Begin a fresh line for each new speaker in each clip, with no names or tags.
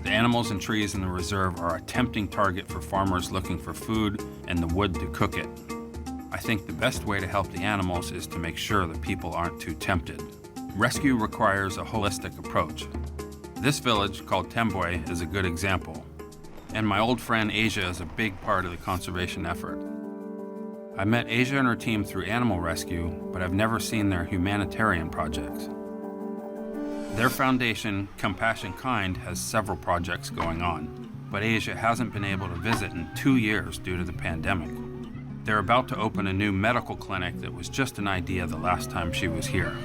The animals and trees in the reserve are a tempting target for farmers looking for food and the wood to cook it. I think the best way to help the animals is to make sure that people aren't too tempted. Rescue requires a holistic approach. This village, called Tembwe, is a good example. And my old friend Asia is a big part of the conservation effort. I met Asia and her team through animal rescue, but I've never seen their humanitarian projects. Their foundation, Compassion Kind, has several projects going on, but Asia hasn't been able to visit in 2 years due to the pandemic. They're about to open a new medical clinic that was just an idea the last time she was here.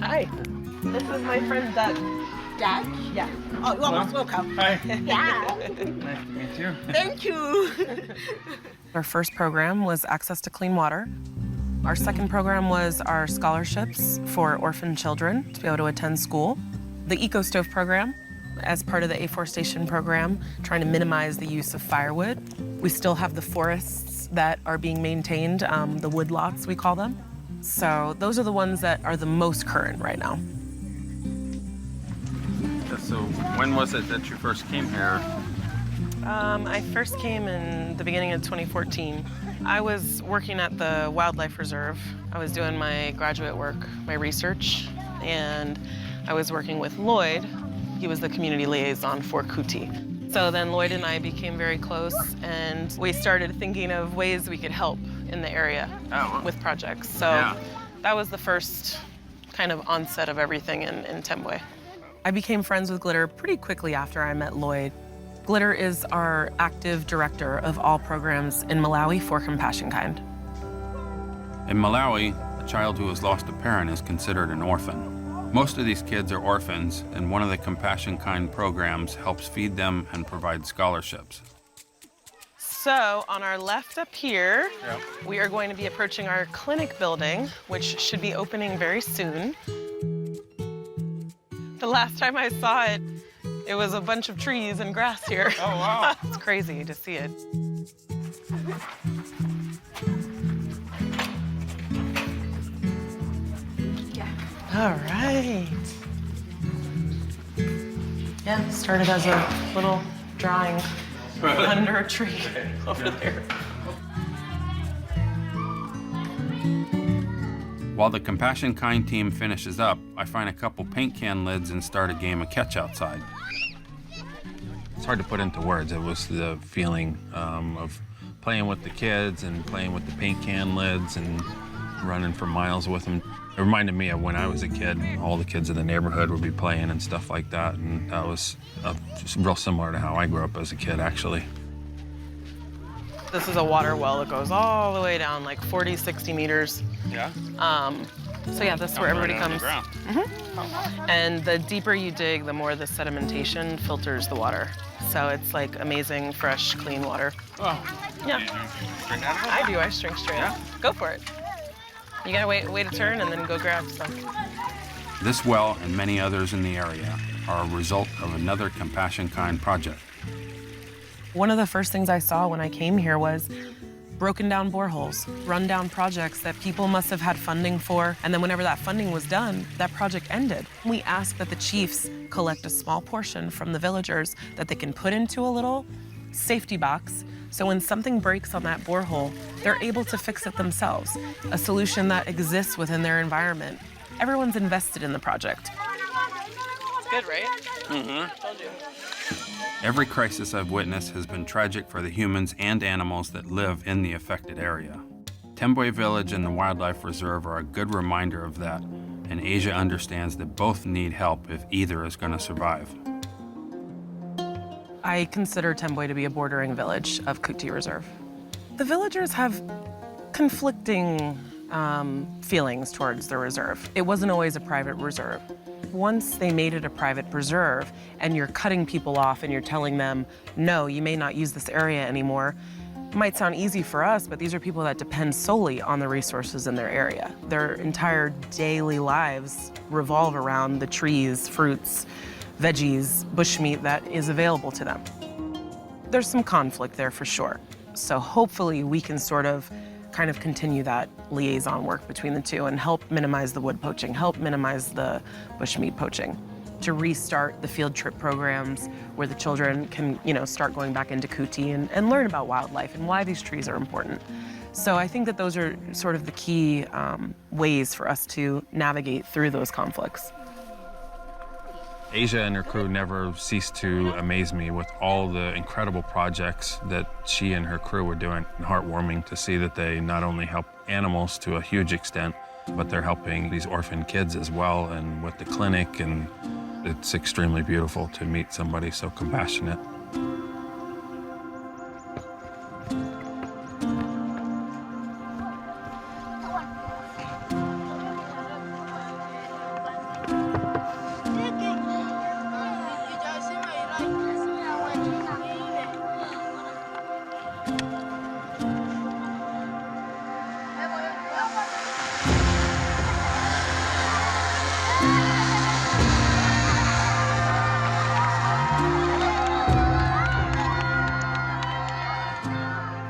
Hi, this is my friend Doug.
Dad?
Yeah. Oh, you're almost welcome.
Hi.
Yeah.
Nice to meet you.
Thank you.
Our first program was access to clean water. Our second program was our scholarships for orphan children to be able to attend school. The Eco Stove program, as part of the afforestation program, trying to minimize the use of firewood. We still have the forests that are being maintained, the woodlots we call them. So those are the ones that are the most current right now.
So when was it that you first came here?
I first came in the beginning of 2014. I was working at the Wildlife Reserve. I was doing my graduate work, my research, and I was working with Lloyd. He was the community liaison for Kuti. So then Lloyd and I became very close, and we started thinking of ways we could help in the area with projects. So that was the first kind of onset of everything in Tembwe. I became friends with Glitter pretty quickly after I met Lloyd. Glitter is our active director of all programs in Malawi for Compassion Kind.
In Malawi, a child who has lost a parent is considered an orphan. Most of these kids are orphans, and one of the Compassion Kind programs helps feed them and provide scholarships.
So on our left up here, we are going to be approaching our clinic building, which should be opening very soon. The last time I saw it, it was a bunch of trees and grass here.
Oh, wow.
It's crazy to see it. All right. Yeah, started as a little drawing under a tree over there.
While the Compassion Kind team finishes up, I find a couple paint can lids and start a game of catch outside. It's hard to put into words. It was the feeling of playing with the kids and playing with the paint can lids and running for miles with them. It reminded me of when I was a kid. All the kids in the neighborhood would be playing and stuff like that, and that was just real similar to how I grew up as a kid, actually.
This is a water well that goes all the way down, like 40, 60 meters.
Yeah?
So yeah, this is where everybody comes.
Mm-hmm.
And the deeper you dig, the more the sedimentation filters the water. So it's like amazing, fresh, clean water.
Oh.
Yeah.
Drink out of it?
I do, I drink straight up. Go for it. You gotta wait a turn and then go grab some.
This well and many others in the area are a result of another Compassion Kind project.
One of the first things I saw when I came here was broken down boreholes, run down projects that people must have had funding for, and then whenever that funding was done, that project ended. We asked that the chiefs collect a small portion from the villagers that they can put into a little safety box, so when something breaks on that borehole, they're able to fix it themselves, a solution that exists within their environment. Everyone's invested in the project. It's good, right?
Mm-hmm.
Told you.
Every crisis I've witnessed has been tragic for the humans and animals that live in the affected area. Tembwe Village and the Wildlife Reserve are a good reminder of that, and Asia understands that both need help if either is going to survive.
I consider Tembwe to be a bordering village of Kuti Reserve. The villagers have conflicting feelings towards the reserve. It wasn't always a private reserve. Once they made it a private reserve and you're cutting people off and you're telling them, no, you may not use this area anymore, it might sound easy for us, but these are people that depend solely on the resources in their area. Their entire daily lives revolve around the trees, fruits, veggies, bushmeat that is available to them. There's some conflict there for sure. So hopefully we can sort of kind of continue that liaison work between the two and help minimize the wood poaching, help minimize the bushmeat poaching, to restart the field trip programs where the children can, start going back into Kuti and learn about wildlife and why these trees are important. So I think that those are sort of the key ways for us to navigate through those conflicts.
Asia and her crew never ceased to amaze me with all the incredible projects that she and her crew were doing. Heartwarming to see that they not only help animals to a huge extent, but they're helping these orphan kids as well, and with the clinic, and it's extremely beautiful to meet somebody so compassionate.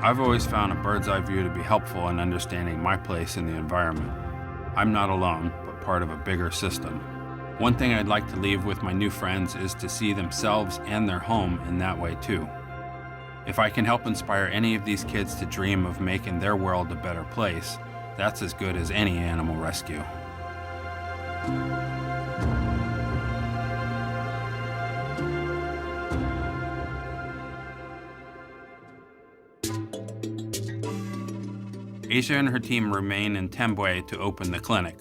I've always found a bird's eye view to be helpful in understanding my place in the environment. I'm not alone, but part of a bigger system. One thing I'd like to leave with my new friends is to see themselves and their home in that way too. If I can help inspire any of these kids to dream of making their world a better place, that's as good as any animal rescue. Asia and her team remain in Tembwe to open the clinic.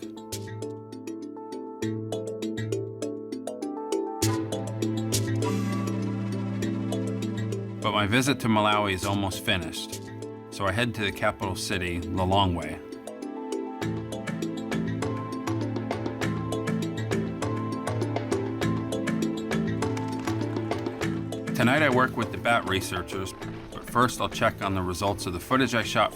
But my visit to Malawi is almost finished, so I head to the capital city, Lilongwe. Tonight I work with the bat researchers, but first I'll check on the results of the footage I shot